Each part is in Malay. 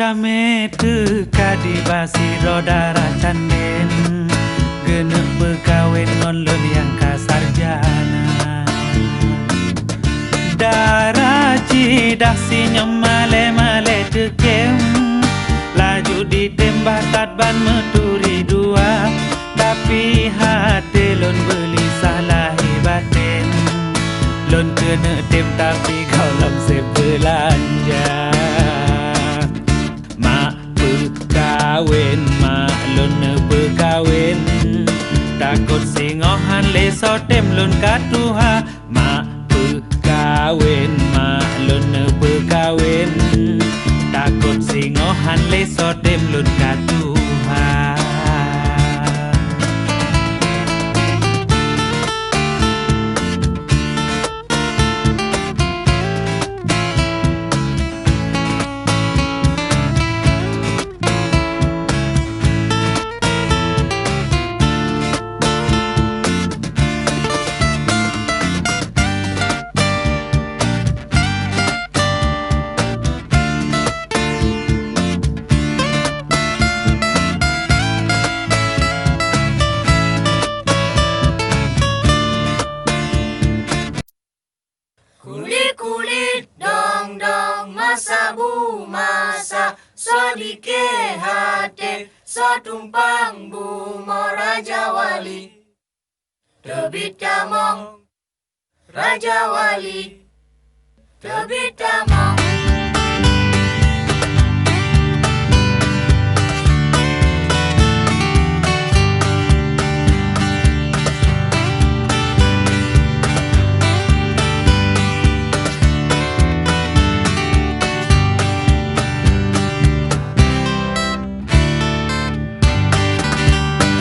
kami kadi basi rodara canden genep pegawai non yang kasarjana daraji dasi nyemale male tekem laju ditembak tatban meturi dua tapi hati lon beli salah batin lon kena tem tapi kau lam sebelanja mak pekawin mak lon pekawin takut singohan leso tem lon katuha mak pekawin mak lon pekawin takut singohan leso tem lon katuha. Kulit-kulit dong-dong masa bu masa Sodike hati so tumpang bu mo Raja Wali Tebit damong Raja Wali Tebit damong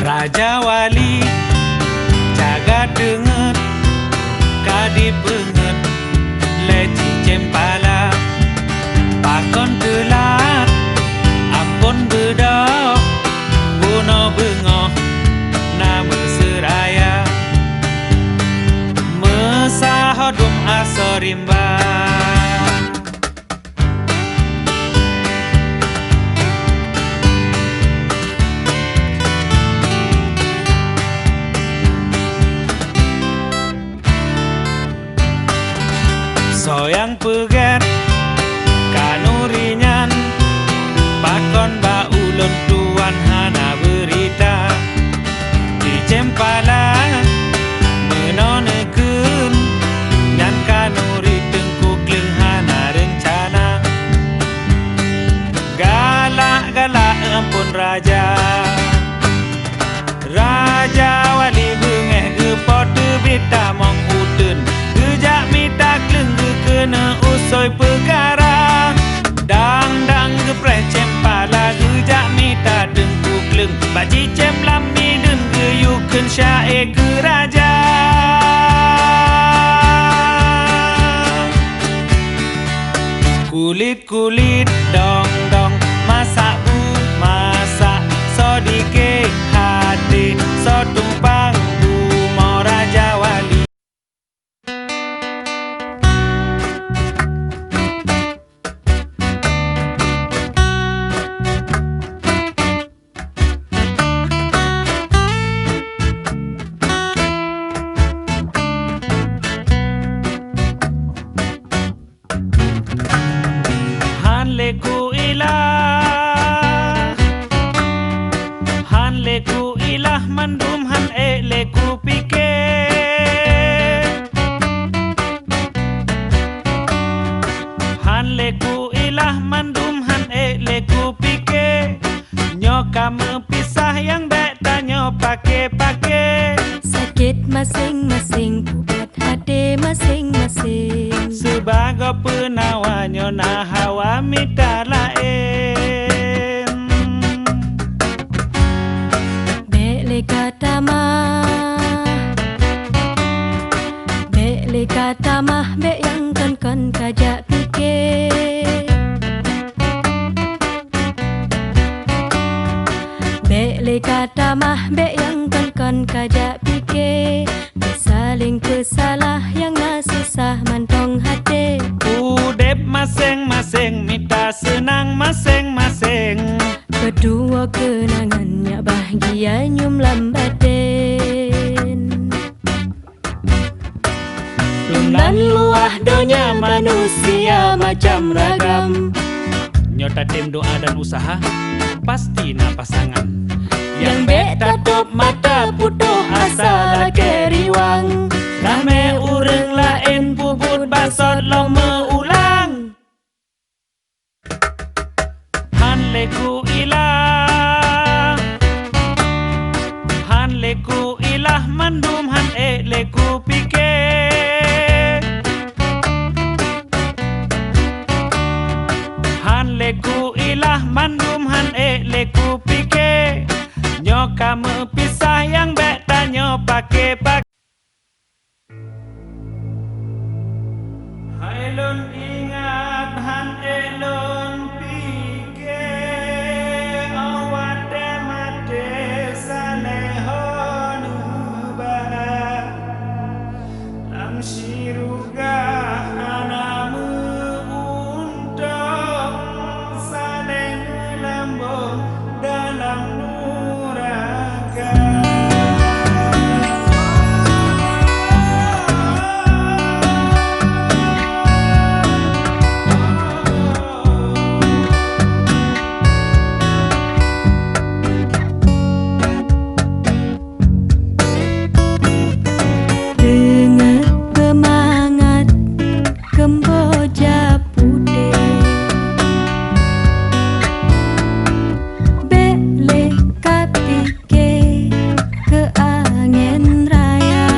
Raja Wali jaga denget kadi penget leci cempala pakon telat ampun bedok buno bengoh nama seraya mesahodum asorimba soyang pegat kanurinyan pakon ba ulun tuan hana berita di cempala menonekun dan kanuri tengkuk leng hana rencana galak-galak ampun raja Raja Wali bengeh gepot tebita mong uten gejak mita kleng kena usoi perkara dang-dang gepreh cempala gejak mita dengku kleng baji cem lami den geyuken syair ke raja kulit-kulit dong-dong masak bu masak sodike hati so tumpang bu mo Raja Wali Han leku ilah mandum han leku pike Han leku ilah mandum han leku pike nyoka mepisah yang baik tanyo pake-pake sakit masing-masing buat hati masing-masing sebagai penawanyo nah hawa mita lain bele kata mah be yang kan kajak pikir bele kata mah be yang kan kajak pikir saling kesalah yang nak susah mantong hati udep masing-masing mita senang masing-masing. Kedua kenangannya bahagia nyum lambaten. Lunan luah donya manusia macam ragam. Nyota tim doa dan usaha pasti na pasangan. Yang beta top mata putuh asa lake riwang. Rame ureng lain puput basot lo meulang. Han leku ilah, han leku ilah mandum han leku pikir. Han leku ilah mandum han leku pikir. Nyo kamu pisah yang beta nyo pakai. Hai lun ingat han elon pikir. Awate mate salehon ubah. Lam siruga anamu untuk saleh lambung dalam nuraga. Dengan semangat Kemboja putih, bele kapike ke angin raya.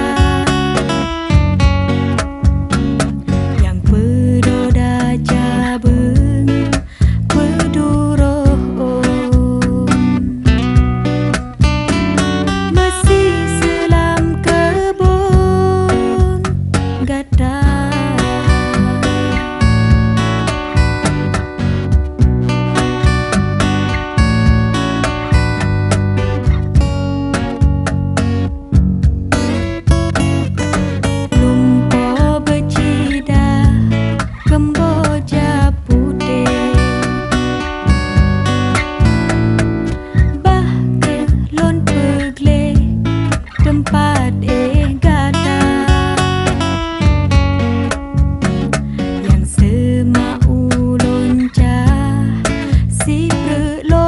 Yang pedoda jabeng peduroh masih selam kebun gada. Lumpo becida Kemboja putih, bah kelon pegle tempat gada. Yang semau lonca si prelo